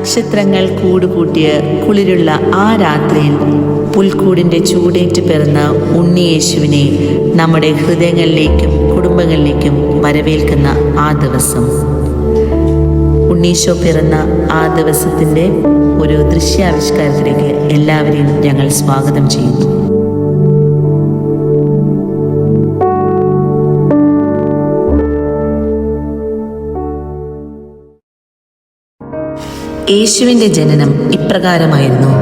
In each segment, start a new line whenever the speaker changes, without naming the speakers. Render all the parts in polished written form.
നക്ഷത്രങ്ങൾ കൂടുകൂട്ടിയ കുളിരുള്ള ആ രാത്രിയിൽ പുൽക്കൂടിൻ്റെ ചൂടേറ്റ് പിറന്ന ഉണ്ണിയേശുവിനെ നമ്മുടെ ഹൃദയങ്ങളിലേക്കും കുടുംബങ്ങളിലേക്കും വരവേൽക്കുന്ന ആ ദിവസം, ഉണ്ണീശോ പിറന്ന ആ ദിവസത്തിൻ്റെ ഒരു ദൃശ്യാവിഷ്കാരത്തിലേക്ക് എല്ലാവരെയും ഞങ്ങൾ സ്വാഗതം ചെയ്യുന്നു. യേശുവിൻ്റെ ജനനം ഇപ്രകാരമായിരുന്നു.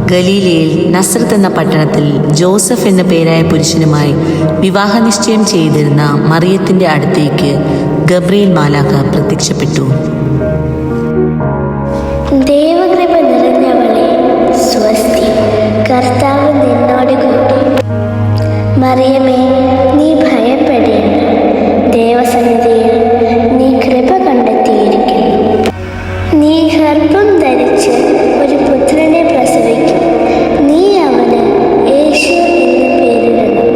ഗലീലയിൽ നസ്രത്ത് എന്ന പട്ടണത്തിൽ ജോസഫ് എന്ന പേരായ പുരുഷനുമായി വിവാഹനിശ്ചയം ചെയ്തിരുന്ന മറിയത്തിൻ്റെ അടുത്തേക്ക് ഗബ്രിയേൽ മാലാഖ പ്രത്യക്ഷപ്പെട്ടു.
ദൈവകൃപ നിറഞ്ഞവളെ, സ്വസ്തി, കർത്താവ് നിന്നോട് കൂടി. മറിയമേ, നീ ഭയപ്പെടേണ്ട, ദേവസന്നിധിയിൽ നീ കൃപ കണ്ടെത്തിയിരിക്കുന്നു. നീ ഗർഭം ധരിച്ച് ഒരു പുത്രനെ പ്രസവിക്കും. നീ അവന് യേശു എന്ന് പേരിടണം.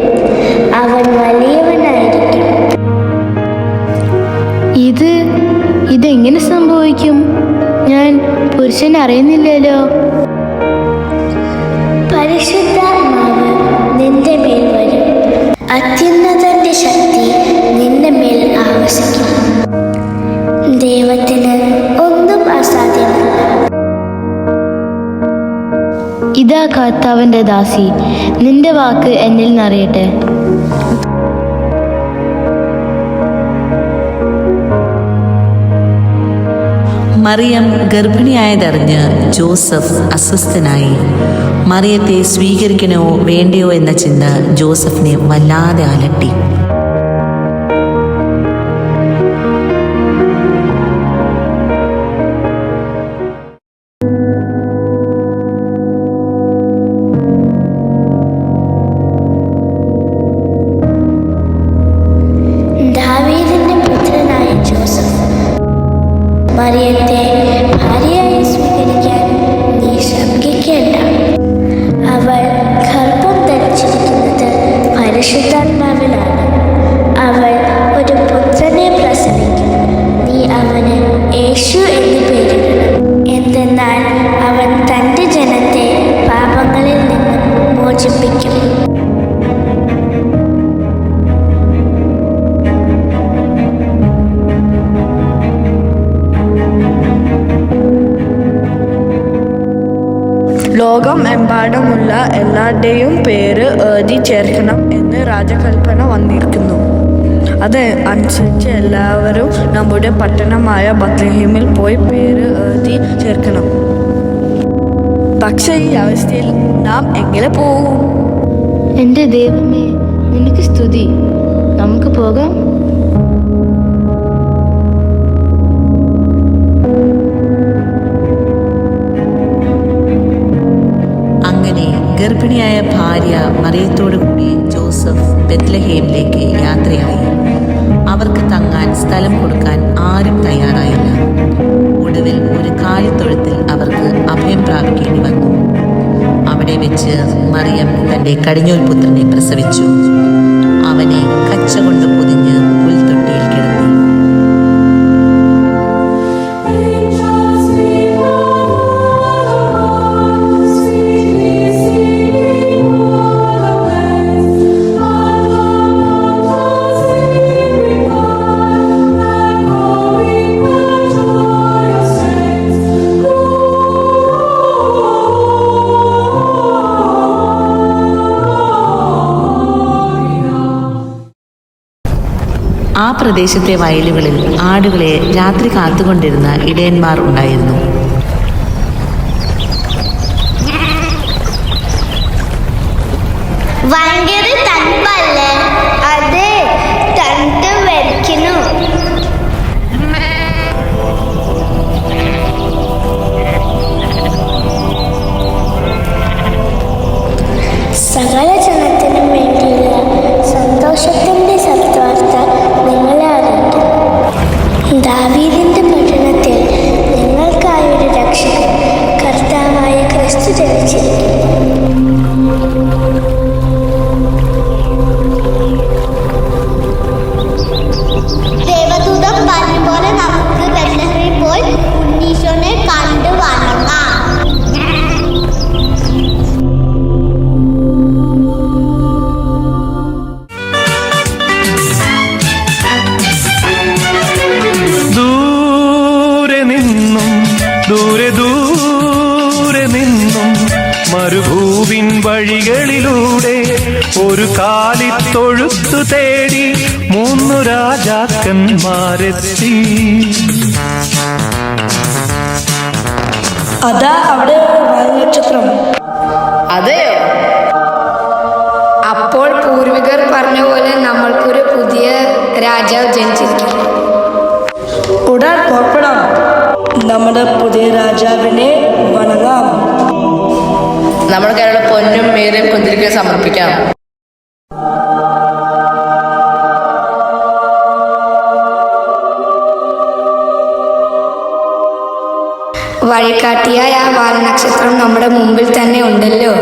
അവൻ വലിയവനായിരിക്കും.
ഇതെങ്ങനെ സംഭവിക്കും? ഞാൻ പുരുഷൻ അറിയുന്നില്ലല്ലോ.
പരിശുദ്ധാത്മാവ് നിന്റെ മേൽ വരും. അത്യുന്നതന്റെ ശക്തി നിന്റെ മേൽ ആവസിക്കും. ദൈവത്തിന് ഒന്നും അസാധ്യമല്ല.
ഇതാ കർത്താവിൻ്റെ ദാസി, നിന്റെ വാക്ക് എന്നിൽ നിറയട്ടെ.
മറിയം ഗർഭിണിയായതറിഞ്ഞ് ജോസഫ് അസ്വസ്ഥനായി. മറിയത്തെ സ്വീകരിക്കണോ വേണ്ടയോ എന്ന ചിന്ത ജോസഫിനെ വല്ലാതെ അലട്ടി.
ദാവീദിന്റെ പുത്രനായ ജോസഫ്, മറിയത്തെ ഭാര്യയായി സ്വീകരിക്കാൻ നീ ശങ്കിക്കേണ്ട. അവൾ ഗർഭം ധരിച്ചിരിക്കുന്നത് പരിശുദ്ധാത്മാവിലാണ്. അവൾ ഒരു പുത്രനെ പ്രസവിക്കും. നീ അവന് യേശു എന്ന് പേരിടണം. എന്തെന്നാൽ അവൻ തൻ്റെ ജനത്തെ പാപങ്ങളിൽ നിന്ന് മോചിപ്പിക്കും.
ലോകം എമ്പാടുമുള്ള എല്ലാവരുടെയും പേര് എഴുതി ചേർക്കണം എന്ന് രാജകൽപ്പന വന്നിരിക്കുന്നു. അത് അനുസരിച്ച് എല്ലാവരും നമ്മുടെ പട്ടണമായ ബത്ലഹേമിൽ പോയി പേര് എഴുതി ചേർക്കണം. പക്ഷേ ഈ അവസ്ഥയിൽ നാം എങ്ങനെ പോകും?
എൻ്റെ ദൈവമേ, നിനക്ക് സ്തുതി. നമുക്ക് പോകാം.
ഗർഭിണിയായ ഭാര്യ മറിയത്തോടു കൂടി ജോസഫ് ബെത്ലഹേമിലേക്ക് യാത്രയായി. അവർക്ക് തങ്ങാൻ സ്ഥലം കൊടുക്കാൻ ആരും തയ്യാറായില്ല. ഒടുവിൽ ഒരു കാലിത്തൊഴുത്തിൽ അവർക്ക് അഭയം പ്രാപിക്കേണ്ടി വന്നു. അവിടെ വെച്ച് മറിയം തൻ്റെ കടിഞ്ഞൂൽ പുത്രനെ പ്രസവിച്ചു. അവനെ കച്ച കൊണ്ട് പൊതിഞ്ഞ് പുൽത്തൊട്ടിയിൽ കിടത്തി. ആ പ്രദേശത്തെ വയലുകളിൽ ആടുകളെ രാത്രി കാത്തുകൊണ്ടിരുന്ന ഇടയന്മാർ ഉണ്ടായിരുന്നു.
ഭയങ്കര തണുപ്പല്ലേ? അതെ, തണുത്ത് വരയ്ക്കുന്നു. സകല ജനത്തിനും വേണ്ടിയുള്ള സന്തോഷത്തിന്റെ സത്വാർത്ത നിങ്ങളെ അറിയിക്കും. ദാവീദിന്റെ പട്ടണത്തിൽ നിങ്ങൾക്കായൊരു രക്ഷകൻ, കർത്താവായ ക്രിസ്തു ജനിച്ചിരിക്കുന്നു.
ദൂരെ ദൂരെ നിന്നും മരുഭൂവിൻ വഴികളിലൂടെ ഒരു കാലിത്തൊഴുത്തു തേടി 3 രാജാക്കന്മാരെത്തി.
അതാ അവിടെ നക്ഷത്രം.
അതെയോ? അപ്പോൾ പൂർവികർ പറഞ്ഞ പോലെ നമ്മൾക്കൊരു പുതിയ രാജാവ് ജനിച്ചിരിക്കും.
ഉടൻ പുറപ്പെടാം, നമ്മുടെ പുതിയ രാജാവിനെ വണങ്ങാം.
നമ്മൾ കേരള പൊന്നും മേരും കുന്തിരിക്ക സമർപ്പിക്കാം. വഴികാട്ടിയായ ആ വാൽനക്ഷത്രം നമ്മുടെ മുമ്പിൽ തന്നെ ഉണ്ടല്ലോ.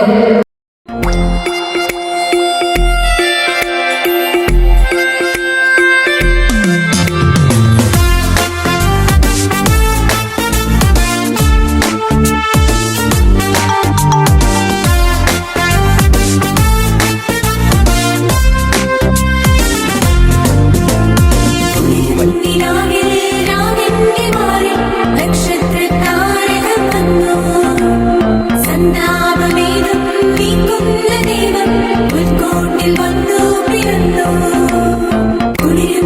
ും